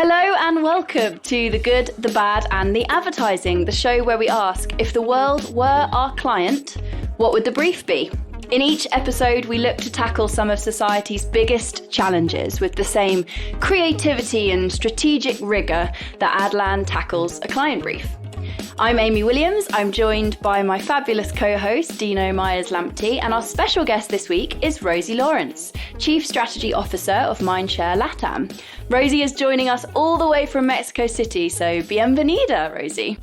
Hello and welcome to The Good, The Bad and The Advertising, the show where we ask, if the world were our client, what would the brief be? In each episode, we look to tackle some of society's biggest challenges with the same creativity and strategic rigour that Adland tackles a client brief. I'm Amy Williams. I'm joined by my fabulous co-host, Dino Myers-Lamptey, and our special guest this week is Rosie Laurence, Chief Strategy Officer of Mindshare LATAM. Rosie is joining us all the way from Mexico City, so bienvenida, Rosie.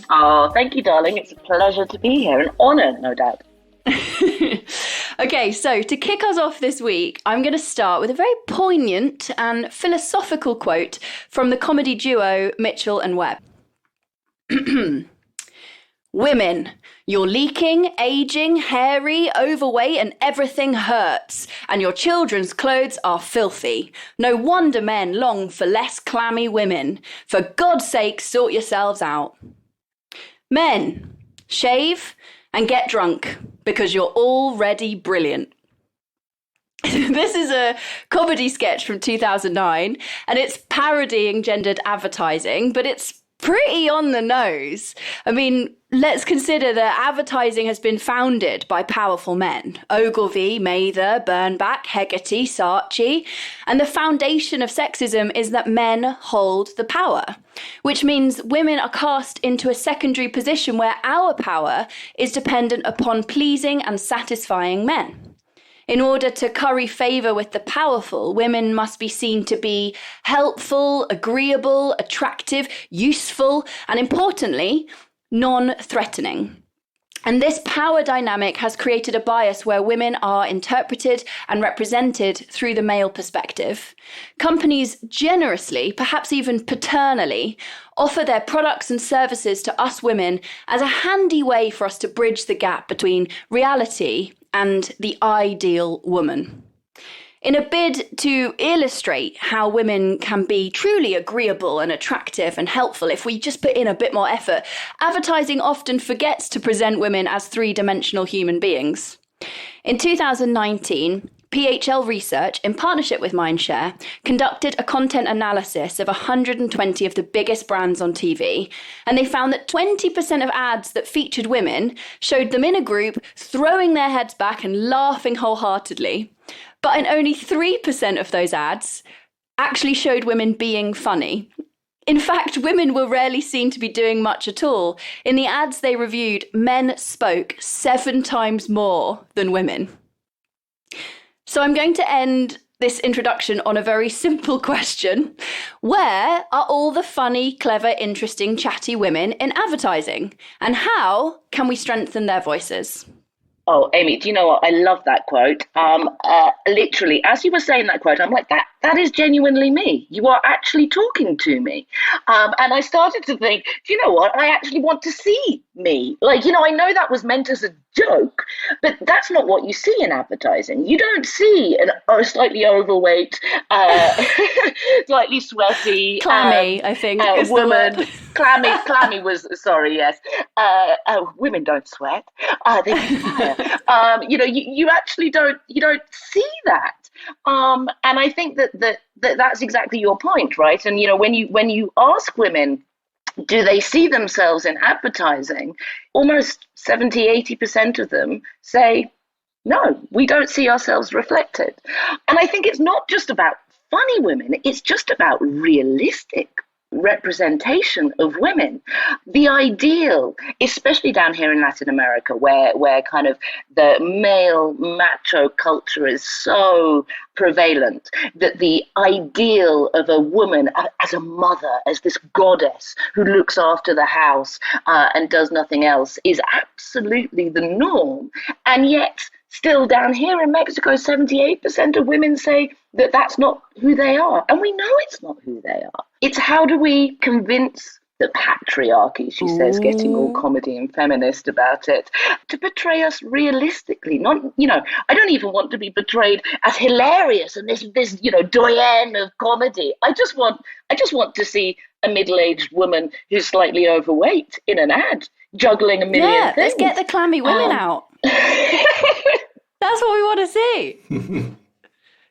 Oh, thank you, darling. It's a pleasure to be here. An honour, no doubt. Okay, so to kick us off this week, I'm going to start with a very poignant and philosophical quote from the comedy duo Mitchell and Webb. Women, you're leaking, aging, hairy, overweight, and everything hurts. And your children's clothes are filthy. No wonder men long for less clammy women. For God's sake, sort yourselves out. Men, shave and get drunk because you're already brilliant. This is a comedy sketch from 2009, and it's parodying gendered advertising, but it's pretty on the nose. I mean, let's consider that advertising has been founded by powerful men. Ogilvy, Mather, Bernbach, Hegarty, Saatchi. And the foundation of sexism is that men hold the power, which means women are cast into a secondary position where our power is dependent upon pleasing and satisfying men. In order to curry favour with the powerful, women must be seen to be helpful, agreeable, attractive, useful, and importantly, non-threatening. And this power dynamic has created a bias where women are interpreted and represented through the male perspective. Companies generously, perhaps even paternally, offer their products and services to us women as a handy way for us to bridge the gap between reality and the ideal woman. In a bid to illustrate how women can be truly agreeable and attractive and helpful if we just put in a bit more effort, advertising often forgets to present women as three-dimensional human beings. In 2019, PHL Research, in partnership with Mindshare, conducted a content analysis of 120 of the biggest brands on TV, and they found that 20% of ads that featured women showed them in a group throwing their heads back and laughing wholeheartedly. But in only 3% of those ads actually showed women being funny. In fact, women were rarely seen to be doing much at all. In the ads they reviewed, men spoke 7 times more than women. So I'm going to end this introduction on a very simple question. Where are all the funny, clever, interesting, chatty women in advertising? And how can we strengthen their voices? Oh, Amy, do you know what? I love that quote. Literally, as you were saying that quote, I'm like, that is genuinely me. You are actually talking to me. And I started to think, do you know what? I actually want to see me. Like, I know that was meant as a joke, but that's not what you see in advertising. You don't see a slightly overweight, slightly sweaty, clammy, I think, is woman. Clammy was, sorry, yes. Women don't sweat. They can fire. You actually don't see that. And I think that's exactly your point, right? And when you ask women, do they see themselves in advertising? Almost 70-80% of them say, no, we don't see ourselves reflected. And I think it's not just about funny women, it's just about realistic representation of women. The ideal, especially down here in Latin America, where kind of the male macho culture is so prevalent, that the ideal of a woman as a mother, as this goddess who looks after the house and does nothing else, is absolutely the norm. And yet, still down here in Mexico, 78% of women say that that's not who they are. And we know it's not who they are. It's how do we convince the patriarchy, she says, getting all comedy and feminist about it, to portray us realistically. Not, I don't even want to be portrayed as hilarious and this doyenne of comedy. I just want to see a middle-aged woman who's slightly overweight in an ad, juggling a million things. Let's get the clammy women out. That's what we want to see.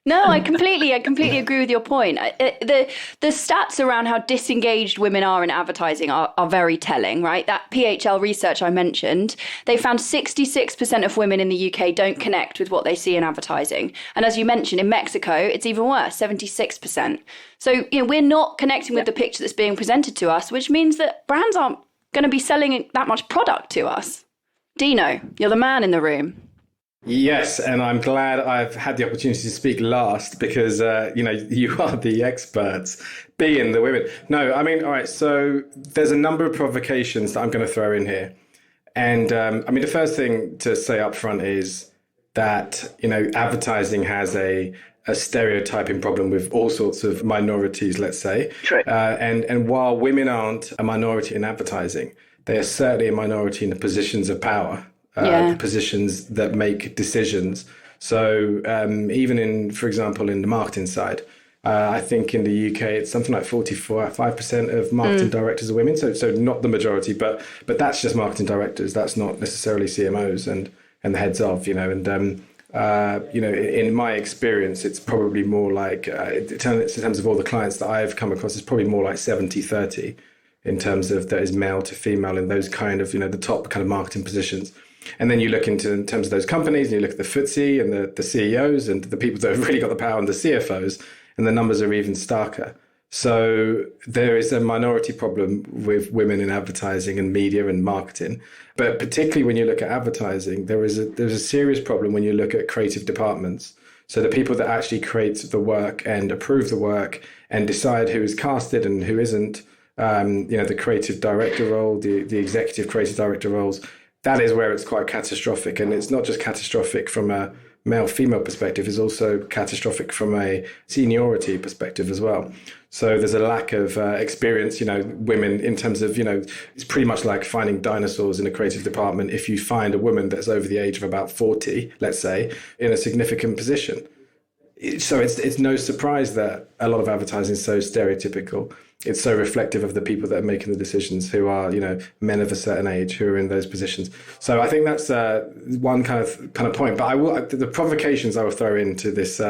No, I completely agree with your point. The stats around how disengaged women are in advertising are very telling, right? That PHL research I mentioned, they found 66% of women in the UK don't connect with what they see in advertising. And as you mentioned, in Mexico, it's even worse, 76%. So, we're not connecting with the picture that's being presented to us, which means that brands aren't going to be selling that much product to us. Dino, you're the man in the room. Yes, and I'm glad I've had the opportunity to speak last because, you are the experts, being the women. No, I mean, all right, so there's a number of provocations that I'm going to throw in here. And the first thing to say up front is that, advertising has a stereotyping problem with all sorts of minorities, let's say. True. And while women aren't a minority in advertising, they are certainly a minority in the positions of power. The positions that make decisions. So even in, for example, in the marketing side, I think in the UK, it's something like 45% of marketing directors are women. So not the majority, but that's just marketing directors. That's not necessarily CMOs and the heads of, in my experience, it's probably more like, in terms of all the clients that I've come across, it's probably more like 70-30 in terms of that is male to female in those kind of, the top kind of marketing positions. And then you look in terms of those companies, and you look at the FTSE and the CEOs and the people that have really got the power and the CFOs, and the numbers are even starker. So there is a minority problem with women in advertising and media and marketing. But particularly when you look at advertising, there's a serious problem when you look at creative departments. So the people that actually create the work and approve the work and decide who is casted and who isn't, the creative director role, the executive creative director roles, that is where it's quite catastrophic. And it's not just catastrophic from a male-female perspective, it's also catastrophic from a seniority perspective as well. So there's a lack of experience, women in terms of, it's pretty much like finding dinosaurs in a creative department if you find a woman that's over the age of about 40, let's say, in a significant position. So it's no surprise that a lot of advertising is so stereotypical. It's so reflective of the people that are making the decisions, who are, men of a certain age who are in those positions. So I think that's one kind of point. But the provocations I will throw into this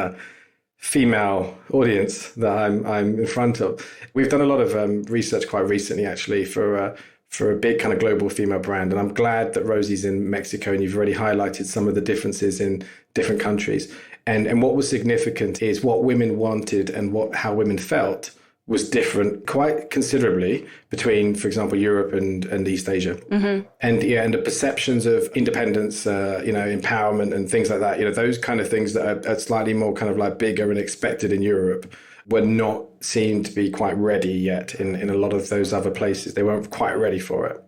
female audience that I'm in front of. We've done a lot of research quite recently, actually, for a big kind of global female brand. And I'm glad that Rosie's in Mexico, and you've already highlighted some of the differences in different countries. And what was significant is what women wanted and how women felt was different quite considerably between, for example, Europe and East Asia. Mm-hmm. And the perceptions of independence, empowerment and things like that, those kind of things that are slightly more kind of like bigger and expected in Europe were not seen to be quite ready yet in a lot of those other places. They weren't quite ready for it.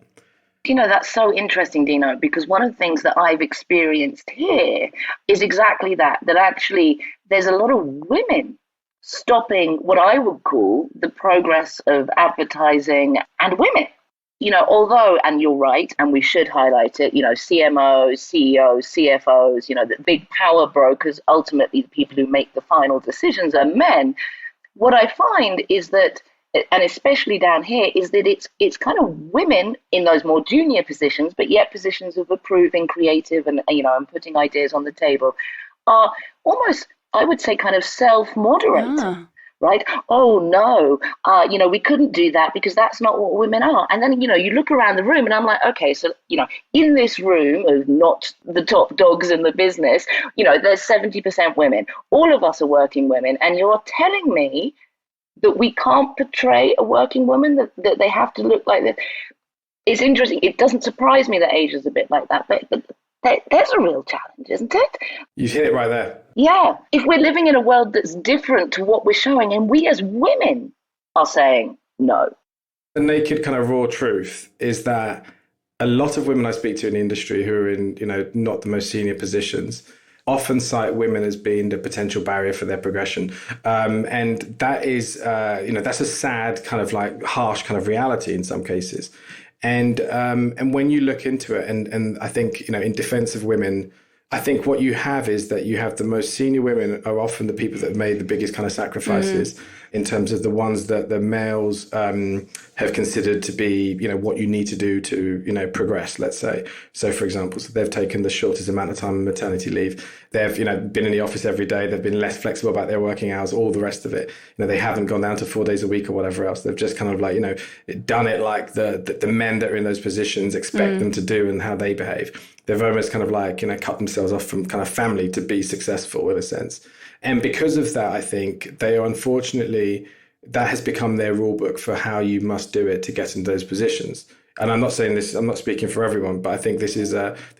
That's so interesting, Dino, because one of the things that I've experienced here is exactly that actually there's a lot of women stopping what I would call the progress of advertising and women. Although, and you're right, and we should highlight it, CMOs, CEOs, CFOs, the big power brokers, ultimately the people who make the final decisions are men. What I find is that, and especially down here, is that it's kind of women in those more junior positions, but yet positions of approving creative and, and putting ideas on the table are almost, I would say, kind of self-moderating, right? Oh, no, we couldn't do that because that's not what women are. And then, you look around the room and I'm like, okay, so, in this room of not the top dogs in the business, there's 70% women. All of us are working women. And you're telling me that we can't portray a working woman, that they have to look like this. It's interesting. It doesn't surprise me that Asia's a bit like that, but there's a real challenge, isn't it? You hit it right there. Yeah. If we're living in a world that's different to what we're showing, and we as women are saying no. The naked kind of raw truth is that a lot of women I speak to in the industry who are in, not the most senior positions, often cite women as being the potential barrier for their progression. And that is, that's a sad kind of like harsh kind of reality in some cases. And when you look into it, and I think, in defense of women, I think what you have is that you have the most senior women are often the people that have made the biggest kind of sacrifices in terms of the ones that the males have considered to be, what you need to do to, progress, let's say. So, for example, they've taken the shortest amount of time on maternity leave. They've, been in the office every day. They've been less flexible about their working hours, all the rest of it. They haven't gone down to 4 days a week or whatever else. They've just kind of like, done it like the men that are in those positions expect them to do and how they behave. They've almost kind of like, cut themselves off from kind of family to be successful in a sense. And because of that, I think they are unfortunately, that has become their rule book for how you must do it to get into those positions. And I'm not saying this, I'm not speaking for everyone, but I think this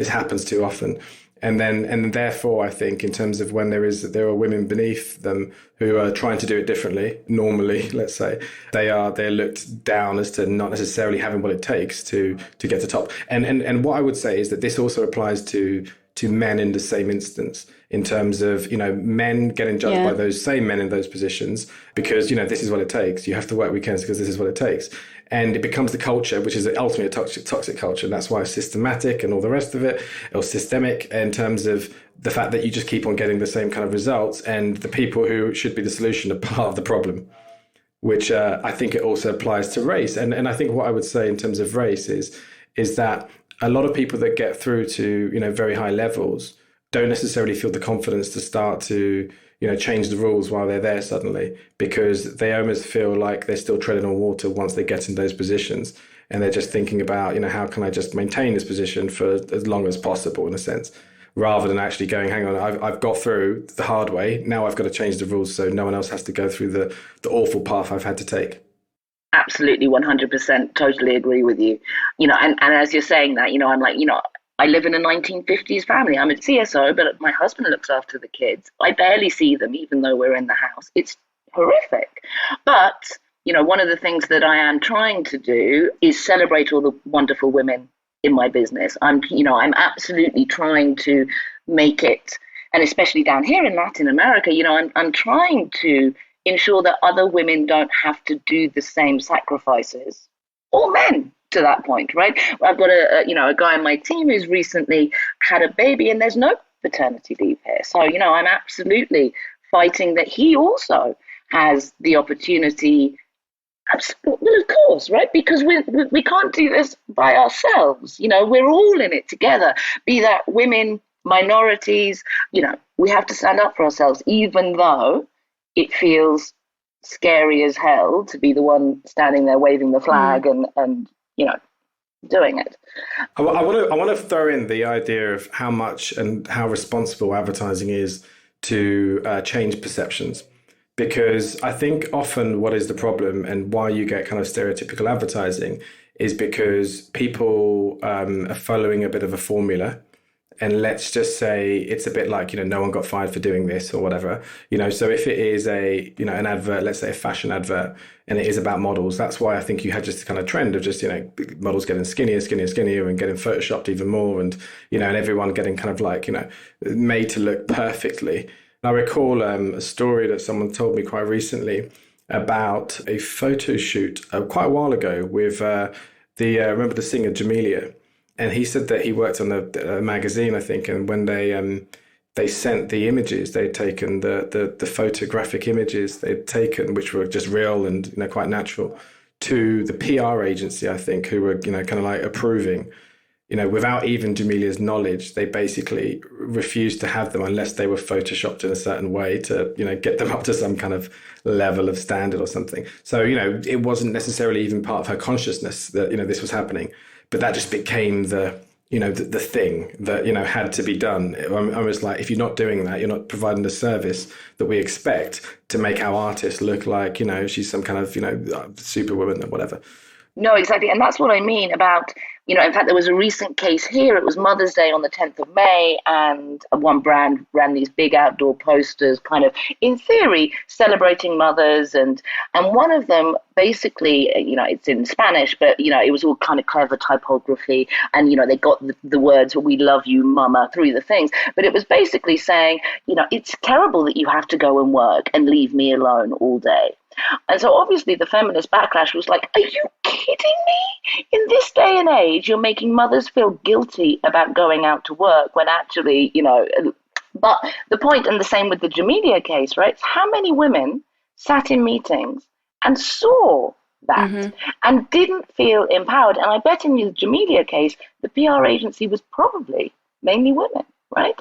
happens too often. And therefore, I think in terms of when there are women beneath them who are trying to do it differently, normally, let's say, they're looked down as to not necessarily having what it takes to get to top. And what I would say is that this also applies to men in the same instance, in terms of, men getting judged by those same men in those positions because, this is what it takes. You have to work weekends because this is what it takes. And it becomes the culture, which is ultimately a toxic culture. And that's why it's systematic and all the rest of it, or systemic in terms of the fact that you just keep on getting the same kind of results. And the people who should be the solution are part of the problem, which I think it also applies to race. And I think what I would say in terms of race is that a lot of people that get through to, very high levels don't necessarily feel the confidence to start to, change the rules while they're there suddenly, because they almost feel like they're still treading on water once they get in those positions. And they're just thinking about, how can I just maintain this position for as long as possible, in a sense, rather than actually going, hang on, I've got through the hard way. Now I've got to change the rules so no one else has to go through the awful path I've had to take. Absolutely, 100%, totally agree with you. And as you're saying that, I'm like, I live in a 1950s family. I'm a CSO, but my husband looks after the kids. I barely see them, even though we're in the house. It's horrific. But, one of the things that I am trying to do is celebrate all the wonderful women in my business. I'm absolutely trying to make it, and especially down here in Latin America, I'm trying to ensure that other women don't have to do the same sacrifices, or men to that point, right? I've got a guy on my team who's recently had a baby, and there's no paternity leave here. So, I'm absolutely fighting that he also has the opportunity. Well, of course, right? Because we can't do this by ourselves. We're all in it together, be that women, minorities, we have to stand up for ourselves, even though it feels scary as hell to be the one standing there waving the flag and doing it. I want to throw in the idea of how much and how responsible advertising is to change perceptions, because I think often what is the problem and why you get kind of stereotypical advertising is because people are following a bit of a formula. And let's just say it's a bit like, no one got fired for doing this or whatever, so if it is an advert, let's say a fashion advert, and it is about models, that's why I think you had just kind of trend of just, models getting skinnier and getting photoshopped even more. And, and everyone getting kind of like, made to look perfectly. I recall a story that someone told me quite recently about a photo shoot quite a while ago with remember the singer Jamelia. And he said that he worked on a magazine, I think, and when they sent the images they'd taken, the photographic images they'd taken, which were just real and quite natural, to the PR agency, I think, who were kind of like approving, without even Jamelia's knowledge, they basically refused to have them unless they were photoshopped in a certain way to get them up to some kind of level of standard or something. So it wasn't necessarily even part of her consciousness that this was happening. But that just became the thing that, had to be done. I was like, if you're not doing that, you're not providing the service that we expect to make our artist look like, she's some kind of, superwoman or whatever. No, exactly. And that's what I mean about, in fact, there was a recent case here. It was Mother's Day on the 10th of May, and one brand ran these big outdoor posters, kind of, in theory, celebrating mothers. And one of them, basically, it's in Spanish, but, it was all kind of clever typography. And, they got the words, "We love you, mama," through the things. But it was basically saying, it's terrible that you have to go and work and leave me alone all day. And so obviously the feminist backlash was like, are you kidding me? In this day and age, you're making mothers feel guilty about going out to work when actually, but the point, and the same with the Jamelia case, right? How many women sat in meetings and saw that and didn't feel empowered? And I bet in the Jamelia case, the PR agency was probably mainly women, right?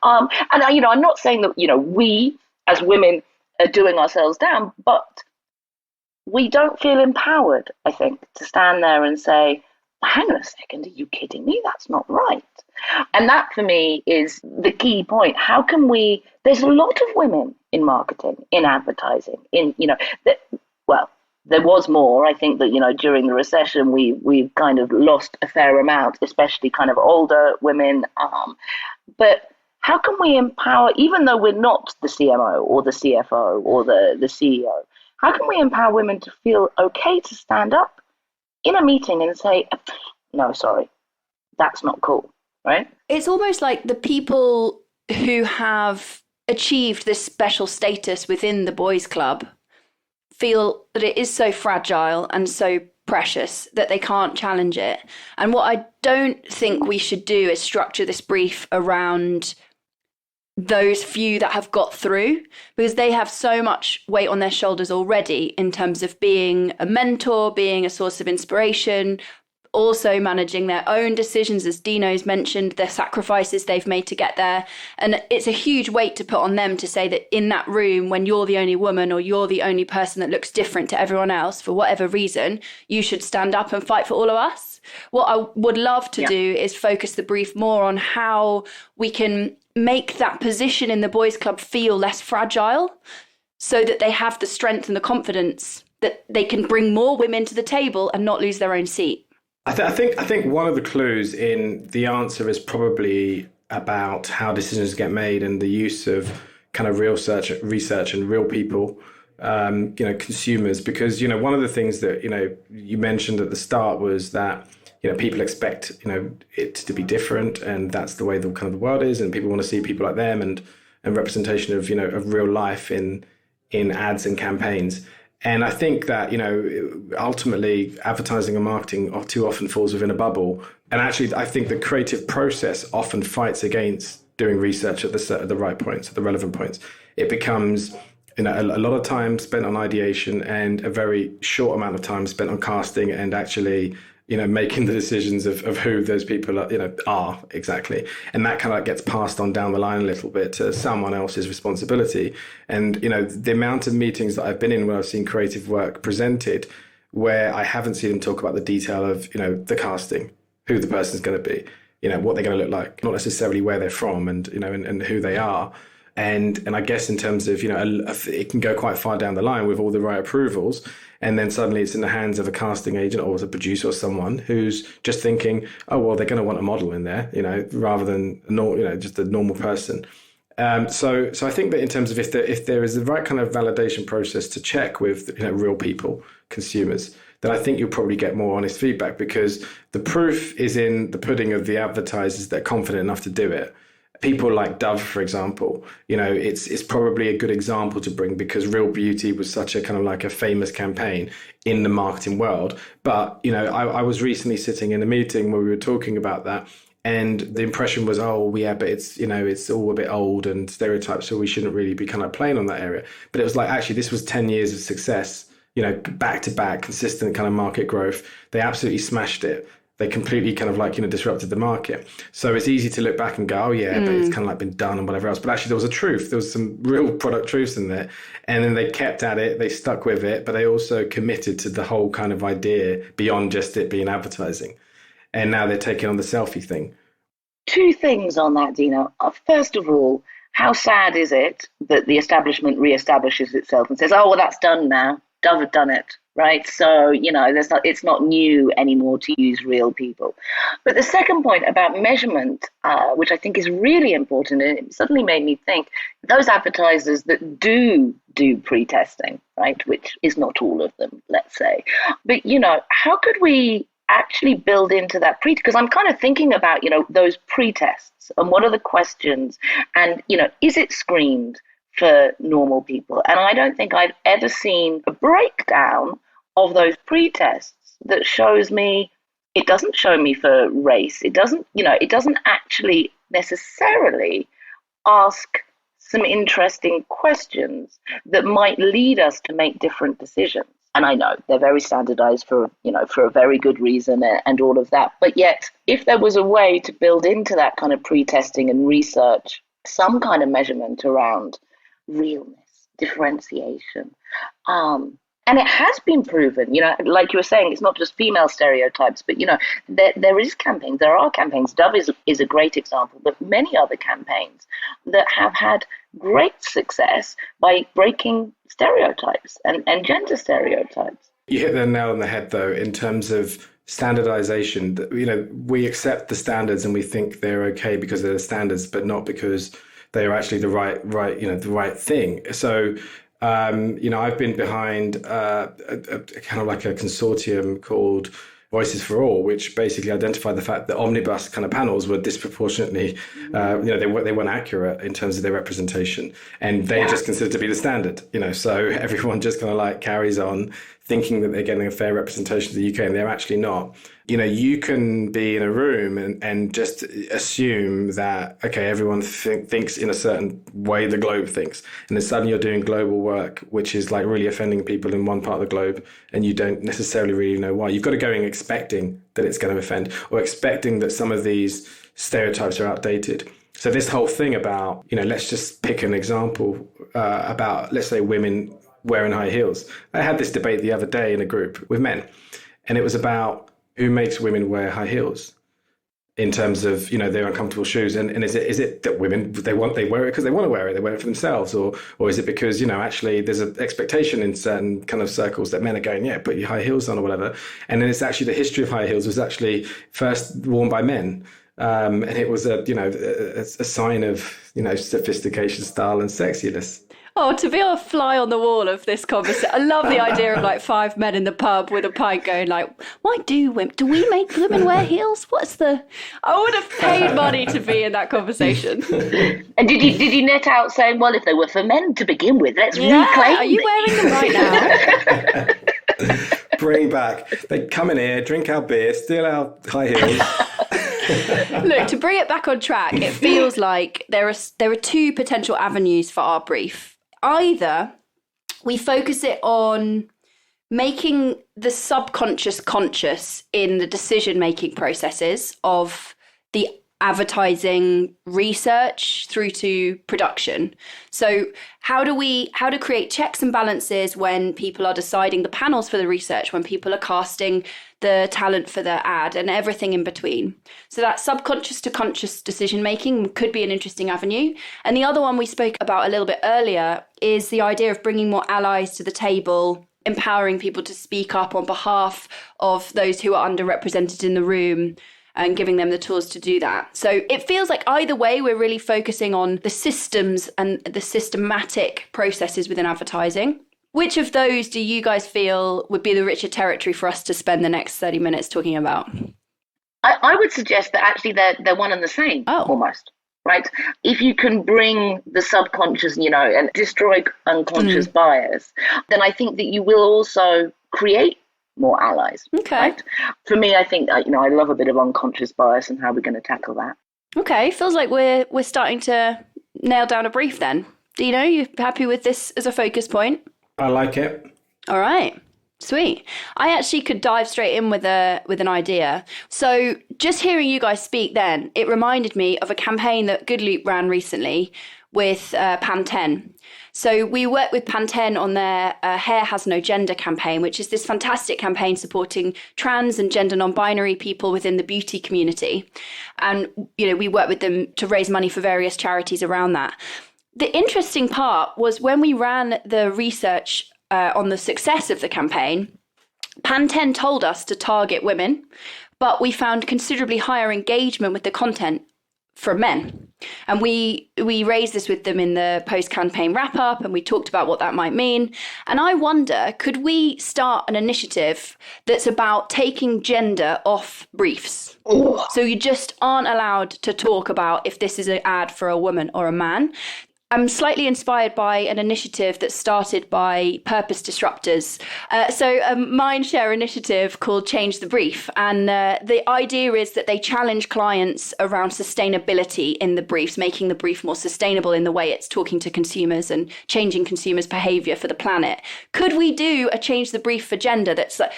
And I'm not saying that, we as women are doing ourselves down, but we don't feel empowered, I think, to stand there and say, hang on a second, are you kidding me? That's not right. And that for me is the key point. How can there's a lot of women in marketing, in advertising, there was more. I think that, during the recession, we kind of lost a fair amount, especially kind of older women. But how can we empower, even though we're not the CMO or the CFO or the CEO, how can we empower women to feel okay to stand up in a meeting and say, no, sorry, that's not cool, right? It's almost like the people who have achieved this special status within the boys' club feel that it is so fragile and so precious that they can't challenge it. And what I don't think we should do is structure this brief around those few that have got through, because they have so much weight on their shoulders already in terms of being a mentor, being a source of inspiration, also managing their own decisions, as Dino's mentioned, the sacrifices they've made to get there. And it's a huge weight to put on them to say that in that room, when you're the only woman or you're the only person that looks different to everyone else, for whatever reason, you should stand up and fight for all of us. What I would love to do is focus the brief more on how we can make that position in the boys' club feel less fragile, so that they have the strength and the confidence that they can bring more women to the table and not lose their own seat. I think one of the clues in the answer is probably about how decisions get made and the use of kind of research and real people, consumers. Because, one of the things that, you mentioned at the start was that, people expect, it to be different, and that's the way the kind of the world is, and people want to see people like them and representation of, of real life in ads and campaigns. And I think that, ultimately advertising and marketing too often falls within a bubble. And actually, I think the creative process often fights against doing research at the right points, at the relevant points. It becomes, a lot of time spent on ideation and a very short amount of time spent on casting and actually, making the decisions of who those people are exactly. And that kind of gets passed on down the line a little bit to someone else's responsibility. And, the amount of meetings that I've been in where I've seen creative work presented, where I haven't seen them talk about the detail of, the casting, who the person's going to be, what they're going to look like, not necessarily where they're from and, and who they are. And I guess in terms of, it can go quite far down the line with all the right approvals. And then suddenly it's in the hands of a casting agent or a producer or someone who's just thinking, oh, well, they're going to want a model in there, rather than, just a normal person. So I think that in terms of if there is the right kind of validation process to check with, real people, consumers, then I think you'll probably get more honest feedback, because the proof is in the pudding of the advertisers that are confident enough to do it. People like Dove, for example, it's probably a good example to bring, because Real Beauty was such a kind of like a famous campaign in the marketing world. But, I was recently sitting in a meeting where we were talking about that, and the impression was, oh, yeah, but it's all a bit old and stereotypes, so we shouldn't really be kind of playing on that area. But it was like, actually, this was 10 years of success, back to back, consistent kind of market growth. They absolutely smashed it. They completely kind of like, disrupted the market. So it's easy to look back and go, oh, yeah, but it's kind of like been done and whatever else. But actually, there was a truth. There was some real product truths in there. And then they kept at it. They stuck with it. But they also committed to the whole kind of idea beyond just it being advertising. And now they're taking on the selfie thing. Two things on that, Dino. First of all, how sad is it that the establishment reestablishes itself and says, oh, well, that's done now. Dove have done it. Right. So, it's not new anymore to use real people. But the second point about measurement, which I think is really important, and it suddenly made me think, those advertisers that do pre-testing, right, which is not all of them, let's say. But, how could we actually build into that because I'm kind of thinking about, those pre-tests and what are the questions and, is it screened for normal people. And I don't think I've ever seen a breakdown of those pre-tests that shows me, it doesn't show me for race. It doesn't actually necessarily ask some interesting questions that might lead us to make different decisions. And I know they're very standardized for a very good reason and all of that. But yet, if there was a way to build into that kind of pre-testing and research some kind of measurement around realness, differentiation, and it has been proven, like you were saying, it's not just female stereotypes, but, there are campaigns. Dove is a great example, but many other campaigns that have had great success by breaking stereotypes and gender stereotypes. You hit the nail on the head, though, in terms of standardization. We accept the standards and we think they're okay because they're the standards, but not because they are actually the right thing. So, I've been behind a kind of like a consortium called Voices for All, which basically identified the fact that omnibus kind of panels were disproportionately, they weren't accurate in terms of their representation, and they're just considered to be the standard. So everyone just kind of like carries on thinking that they're getting a fair representation of the UK, and they're actually not. You can be in a room and just assume that, okay, everyone thinks in a certain way the globe thinks. And then suddenly you're doing global work, which is like really offending people in one part of the globe, and you don't necessarily really know why. You've got to go in expecting that it's going to offend, or expecting that some of these stereotypes are outdated. So this whole thing about, let's just pick an example about, let's say, women wearing high heels. I had this debate the other day in a group with men, and it was about who makes women wear high heels in terms of, their uncomfortable shoes. And is it that women, they wear it because they want to wear it, they wear it for themselves, or is it because, actually there's an expectation in certain kind of circles that men are going, put your high heels on or whatever. And then it's actually the history of high heels was actually first worn by men. And it was a sign of, sophistication, style and sexiness. Oh, to be a fly on the wall of this conversation. I love the idea of like five men in the pub with a pint going like, why do we make women wear heels? I would have paid money to be in that conversation. And did you net out saying, well, if they were for men to begin with, let's reclaim Are you wearing them right now? Bring back. They come in here, drink our beer, steal our high heels. Look, to bring it back on track, it feels like there are two potential avenues for our brief. Either we focus it on making the subconscious conscious in the decision-making processes of the advertising research through to production. So how to create checks and balances when people are deciding the panels for the research, when people are casting the talent for the ad, and everything in between. So that subconscious to conscious decision making could be an interesting avenue. And the other one we spoke about a little bit earlier is the idea of bringing more allies to the table, empowering people to speak up on behalf of those who are underrepresented in the room, and giving them the tools to do that. So it feels like either way, we're really focusing on the systems and the systematic processes within advertising. Which of those do you guys feel would be the richer territory for us to spend the next 30 minutes talking about? I would suggest that actually they're one and the same, almost, right? If you can bring the subconscious, and destroy unconscious bias, then I think that you will also create more allies. Okay. Right? For me, I think, I love a bit of unconscious bias and how we're going to tackle that. Okay, feels like we're starting to nail down a brief then. Dino, you happy with this as a focus point? I like it. All right. Sweet. I actually could dive straight in with an idea. So just hearing you guys speak then, it reminded me of a campaign that Goodloop ran recently with Pantene. So we worked with Pantene on their Hair Has No Gender campaign, which is this fantastic campaign supporting trans and gender non-binary people within the beauty community. And, we worked with them to raise money for various charities around that. The interesting part was when we ran the research on the success of the campaign, Pantene told us to target women, but we found considerably higher engagement with the content from men. And we raised this with them in the post-campaign wrap-up, and we talked about what that might mean. And I wonder, could we start an initiative that's about taking gender off briefs? So you just aren't allowed to talk about if this is an ad for a woman or a man. I'm slightly inspired by an initiative that's started by purpose disruptors. So a Mindshare initiative called Change the Brief. And the idea is that they challenge clients around sustainability in the briefs, making the brief more sustainable in the way it's talking to consumers and changing consumers' behavior for the planet. Could we do a Change the Brief for gender that's like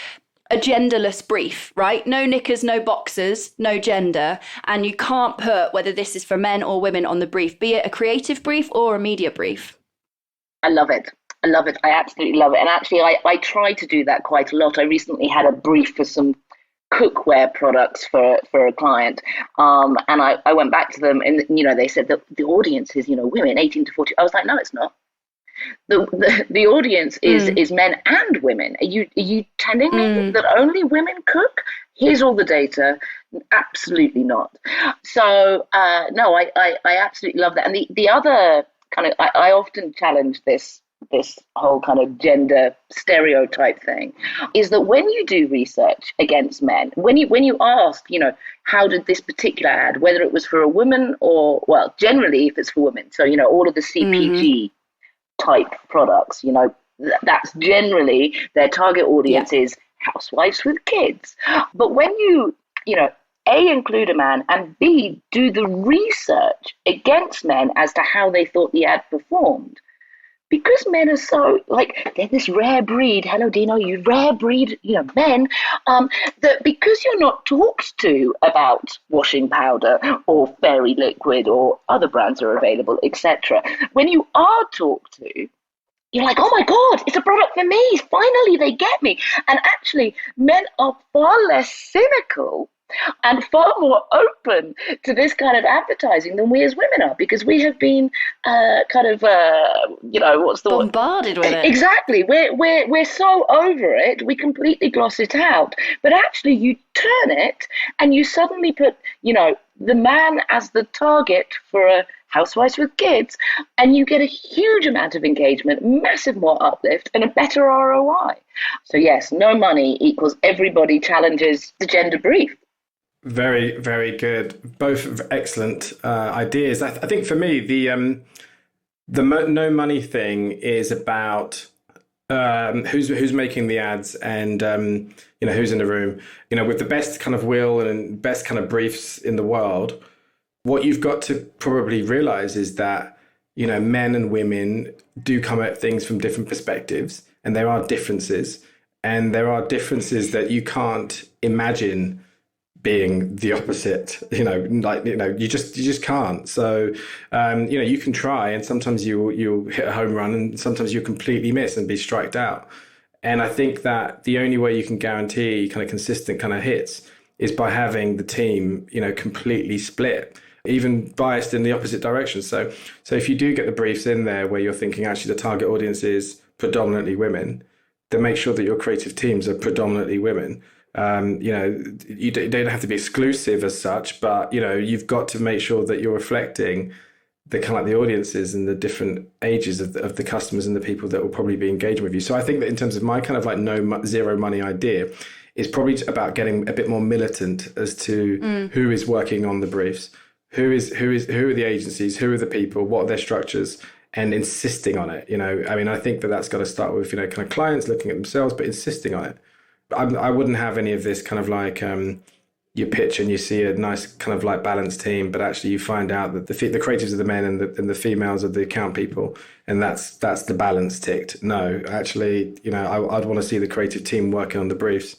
a genderless brief, right? No knickers, no boxers, no gender. And you can't put whether this is for men or women on the brief, be it a creative brief or a media brief. I love it. I love it. I absolutely love it. And actually, I try to do that quite a lot. I recently had a brief for some cookware products for a client. And I went back to them and, they said that the audience is, women 18 to 40. I was like, no, it's not. The audience is men and women. Are you telling me that only women cook? Here's all the data. Absolutely not. So no, I absolutely love that. And the other kind of I often challenge this whole kind of gender stereotype thing is that when you do research against men, when you ask, how did this particular ad, whether it was for a woman or, well, generally if it's for women, so all of the CPG type products, that's generally their target audience is housewives with kids. But when you A, include a man, and B, do the research against men as to how they thought the ad performed, because men are so, they're this rare breed, hello Dino, you rare breed, men, that because you're not talked to about washing powder or fairy liquid or other brands are available, etc., when you are talked to, you're like, oh my God, it's a product for me. Finally, they get me. And actually, men are far less cynical and far more open to this kind of advertising than we as women are, because we have been what's the bombarded with it. Exactly. We're so over it, we completely gloss it out. But actually, you turn it and you suddenly put, the man as the target for a housewives with kids, and you get a huge amount of engagement, massive more uplift, and a better ROI. So yes, no money equals everybody challenges the gender brief. Very, very good. Both excellent ideas. I think for me, the no money thing is about who's making the ads and who's in the room. With the best kind of will and best kind of briefs in the world, what you've got to probably realize is that men and women do come at things from different perspectives, and there are differences, that you can't imagine being the opposite, you just can't. So, you can try, and sometimes you'll hit a home run, and sometimes you'll completely miss and be striked out. And I think that the only way you can guarantee kind of consistent kind of hits is by having the team, completely split, even biased in the opposite direction. So if you do get the briefs in there where you're thinking actually the target audience is predominantly women, then make sure that your creative teams are predominantly women. You don't have to be exclusive as such, but you've got to make sure that you're reflecting the kind of the audiences and the different ages of the customers and the people that will probably be engaging with you. So I think that in terms of my kind of zero money idea, is probably about getting a bit more militant as to who is working on the briefs, who are the agencies, who are the people, what are their structures, and insisting on it. I think that's got to start with kind of clients looking at themselves, but insisting on it. I wouldn't have any of this kind of you pitch and you see a nice kind of balanced team, but actually you find out that the creatives are the men and the females are the account people, and that's the balance ticked. No, actually, I'd want to see the creative team working on the briefs,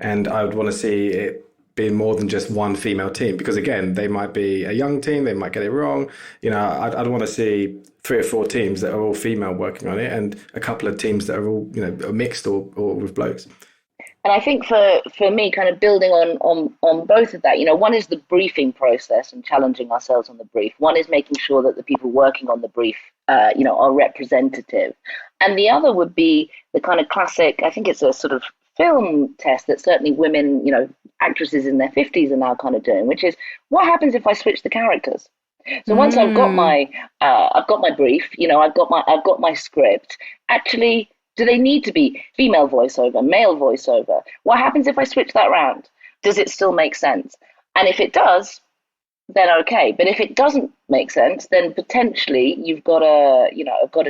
and I would want to see it being more than just one female team, because again, they might be a young team, they might get it wrong. I'd want to see 3 or 4 teams that are all female working on it, and a couple of teams that are all mixed or with blokes. And I think for me, kind of building on both of that, one is the briefing process and challenging ourselves on the brief. One is making sure that the people working on the brief, are representative. And the other would be the kind of classic, I think it's a sort of film test that certainly women, actresses in their 50s are now kind of doing, which is what happens if I switch the characters? So once I've got my brief, I've got my script, actually, do they need to be female voiceover, male voiceover? What happens if I switch that around? Does it still make sense? And if it does, then okay. But if it doesn't make sense, then potentially you've got a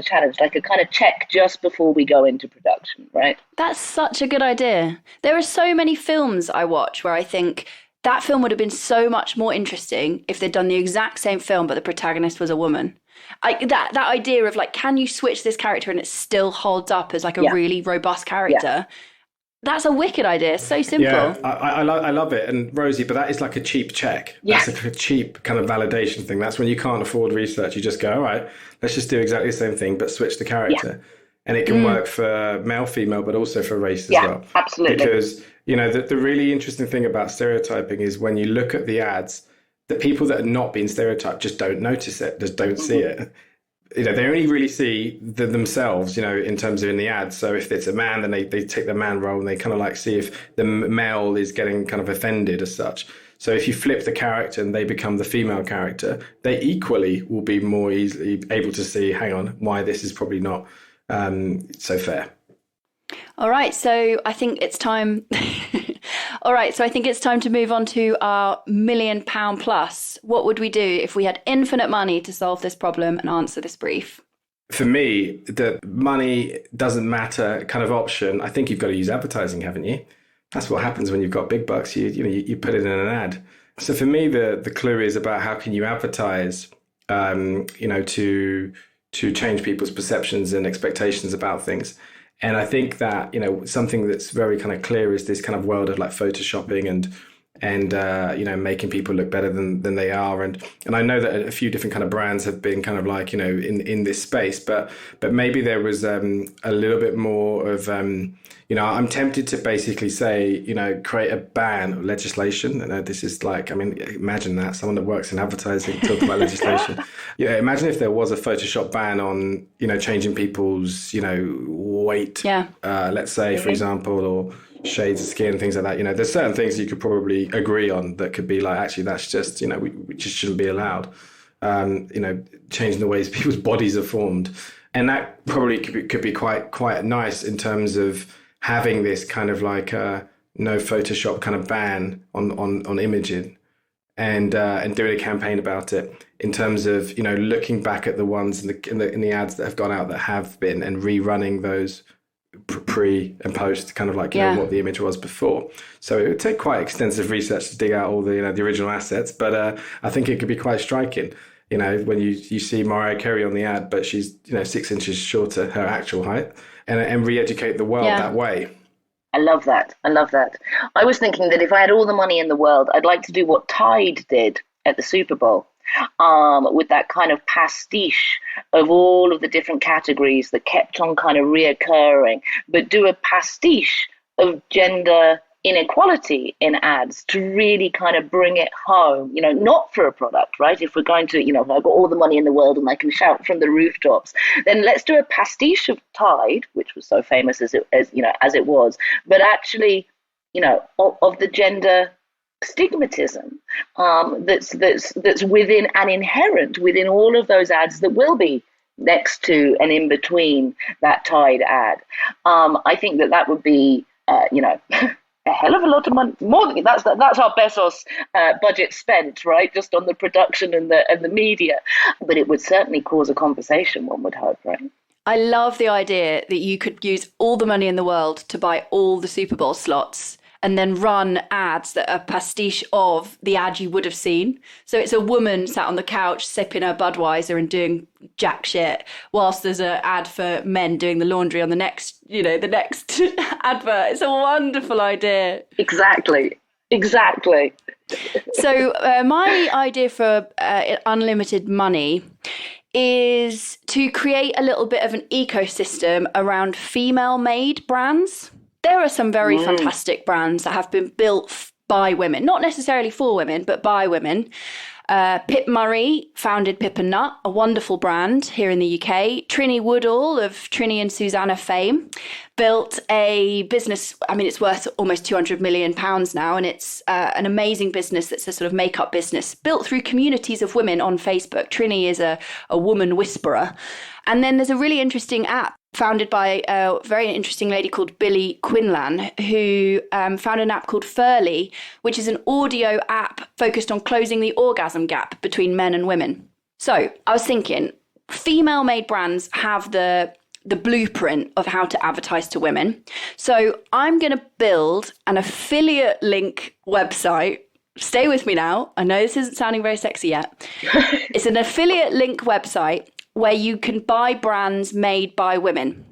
challenge, like a kind of check just before we go into production, right? That's such a good idea. There are so many films I watch where I think that film would have been so much more interesting if they'd done the exact same film, but the protagonist was a woman. That idea of like, can you switch this character and it still holds up as like a really robust character? Yeah. That's a wicked idea. It's so simple. Yeah, I love it. And Rosie, but that is like a cheap check. Yeah. That's a cheap kind of validation thing. That's when you can't afford research. You just go, all right, let's just do exactly the same thing, but switch the character. Yeah. And it can work for male, female, but also for race as well. Yeah, absolutely. Because, the really interesting thing about stereotyping is when you look at the ads, the people that are not being stereotyped just don't notice it, just don't see it. They only really see themselves, in terms of in the ads. So if it's a man, then they take the man role and they kind of like see if the male is getting kind of offended as such. So if you flip the character and they become the female character, they equally will be more easily able to see, hang on, why this is probably not so fair. All right, so I think it's time. To move on to our £1 million plus. What would we do if we had infinite money to solve this problem and answer this brief? For me, the money doesn't matter kind of option. I think you've got to use advertising, haven't you? That's what happens when you've got big bucks. You put it in an ad. So for me, the clue is about how can you advertise, to change people's perceptions and expectations about things. And I think that, something that's very kind of clear is this kind of world of like photoshopping and making people look better than they are. And I know that a few different kind of brands have been kind of like, in this space, but maybe there was a little bit more of, I'm tempted to basically say, create a ban or legislation. And this is like, imagine that someone that works in advertising talking about legislation. Imagine if there was a Photoshop ban on, changing people's, weight, let's say, for example, or shades of skin, things like that. There's certain things you could probably agree on that could be like, actually, that's just, we just shouldn't be allowed, changing the ways people's bodies are formed. And that probably could be quite nice in terms of having this kind of like no Photoshop kind of ban on imaging and doing a campaign about it in terms of, looking back at the ones in the ads that have gone out that have been and rerunning those pre and post kind of like what the image was before. So it would take quite extensive research to dig out all the the original assets, but I think it could be quite striking when you see Mariah Carey on the ad, but she's 6 inches shorter her actual height, and re-educate the world that way. I love that. I was thinking that if I had all the money in the world, I'd like to do what Tide did at the Super Bowl, with that kind of pastiche of all of the different categories that kept on kind of reoccurring, but do a pastiche of gender inequality in ads to really kind of bring it home, not for a product, right? If we're going to, if I've got all the money in the world and I can shout from the rooftops, then let's do a pastiche of Tide, which was so famous as it was, but actually, of the gender stigmatism that's within and inherent within all of those ads that will be next to and in between that Tide ad. I think that would be, a hell of a lot of money. More than that's our Bezos budget spent, right? Just on the production and the media. But it would certainly cause a conversation, one would hope, right? I love the idea that you could use all the money in the world to buy all the Super Bowl slots and then run ads that are pastiche of the ad you would have seen. So it's a woman sat on the couch sipping her Budweiser and doing jack shit, whilst there's an ad for men doing the laundry on the next advert. It's a wonderful idea. Exactly. So my idea for unlimited money is to create a little bit of an ecosystem around female-made brands. There are some very fantastic brands that have been built by women, not necessarily for women, but by women. Pip Murray founded Pip and Nut, a wonderful brand here in the UK. Trinny Woodall of Trinny and Susanna fame built a business. It's worth almost £200 million now, and it's an amazing business that's a sort of makeup business built through communities of women on Facebook. Trinny is a woman whisperer. And then there's a really interesting app founded by a very interesting lady called Billy Quinlan, who found an app called Furly, which is an audio app focused on closing the orgasm gap between men and women. So I was thinking, female-made brands have the blueprint of how to advertise to women. So I'm going to build an affiliate link website. Stay with me now. I know this isn't sounding very sexy yet. It's an affiliate link website where you can buy brands made by women.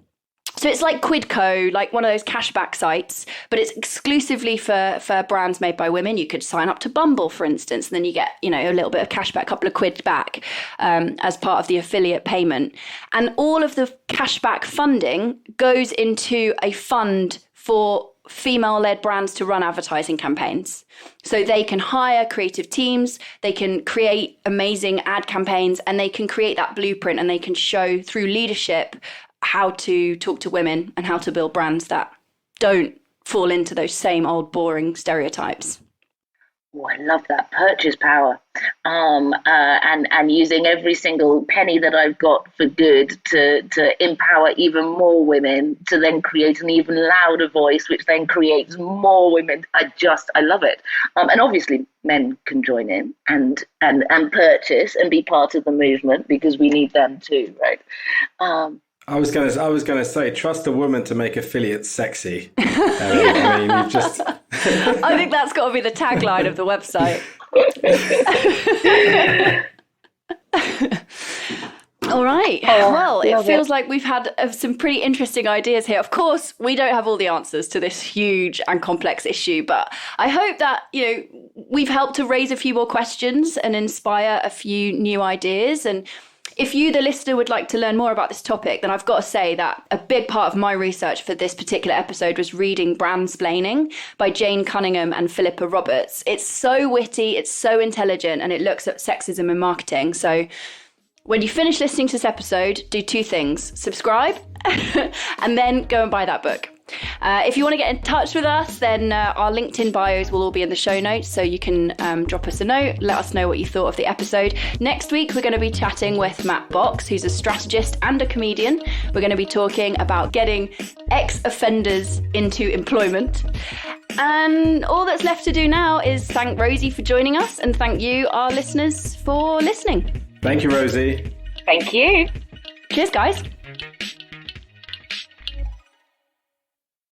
So it's like Quidco, like one of those cashback sites, but it's exclusively for brands made by women. You could sign up to Bumble, for instance, and then you get, a little bit of cashback, a couple of quid back as part of the affiliate payment. And all of the cashback funding goes into a fund for female-led brands to run advertising campaigns. So they can hire creative teams, they can create amazing ad campaigns, and they can create that blueprint, and they can show through leadership how to talk to women and how to build brands that don't fall into those same old boring stereotypes. Oh, I love that purchase power, and using every single penny that I've got for good to empower even more women, to then create an even louder voice, which then creates more women. I love it. And obviously men can join in and purchase and be part of the movement, because we need them too, right? I was gonna say, trust a woman to make affiliates sexy. I mean, you've just. I think that's got to be the tagline of the website. All right. Well, it feels like we've had some pretty interesting ideas here. Of course, we don't have all the answers to this huge and complex issue, but I hope that, we've helped to raise a few more questions and inspire a few new ideas. And if you, the listener, would like to learn more about this topic, then I've got to say that a big part of my research for this particular episode was reading Brandsplaining by Jane Cunningham and Philippa Roberts. It's so witty, it's so intelligent, and it looks at sexism in marketing. So when you finish listening to this episode, do two things: subscribe and then go and buy that book. If you want to get in touch with us, then our LinkedIn bios will all be in the show notes, so you can drop us a note, let us know what you thought of the episode. Next week, we're going to be chatting with Matt Box, who's a strategist and a comedian. We're going to be talking about getting ex-offenders into employment. And all that's left to do now is thank Rosie for joining us, and thank you, our listeners, for listening. Thank you, Rosie. Thank you. Cheers, guys.